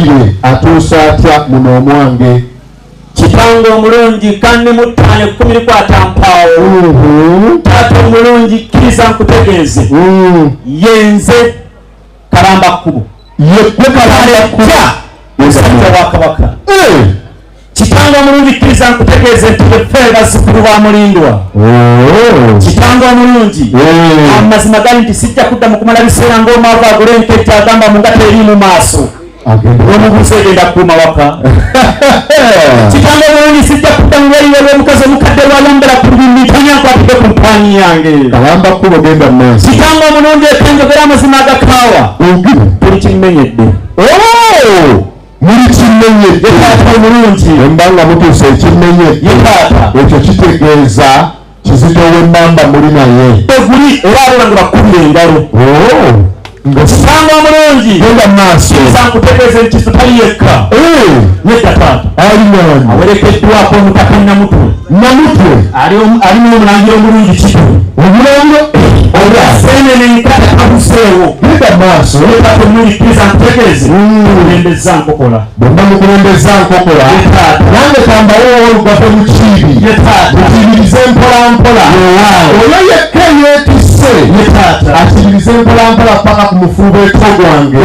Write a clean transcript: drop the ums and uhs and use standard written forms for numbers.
muwulire atuusa atya muno omwange. Kitange omulungi kandi mutane kumirikwata mpaawo. Taata omulungi kkiriza nkutegeeze. Yenze Kalamba Kkubo. Yekwe Kalamba Kkubo. Musajja wa Kabaka. Kitange omulungi kkiriza nkutegeeze nti ffe bazzukulu ba Mulindwa. Kitange omulungi amazima gali nti sijja kudda mu kumala biseera ng'omwava agula enkejje agamba mu ngata eri mu maaso. Omubuuza egenda kuuma waka. Kitange omulungi sijja kudda mu lwayiwe lw'omukazi omukadde lwayambala ku lulimi tanyankwatidde ku mpaanyi yange. Kalamba Kkubo genda mu maaso. Kitange omulungi ekanjogera amazima agakaawa. Tuli kimenyedde. Muri kimenyedde. Taata omulungi embanga mutuuse ekimenyedde. Ekyo kitegeeza Kizito w'Emmamba muli naye. Eguli era alula nga bakubira engalo. Kitange omulungi genda mu maaso. Kiriza nkutegeeze nti tutali yekka. Nedda taata. Ali nani? Awerekeddwako omutaka Namutwe. Namutwe alimu omulangira omulungi Kitwe. Omulangira Seenene nkata kabuseewo. Nedda mu maaso. Taata omulungi kkiriza nkutegeeze kulembeza nkokola. Bonna mukulembeza nkokola. Nange tambawo olugafe mu kiibi. Mukibirize mpola mpola. Oyo yekka yeetisse akibirize mpola mpola paka ku mufuubeeto gwange.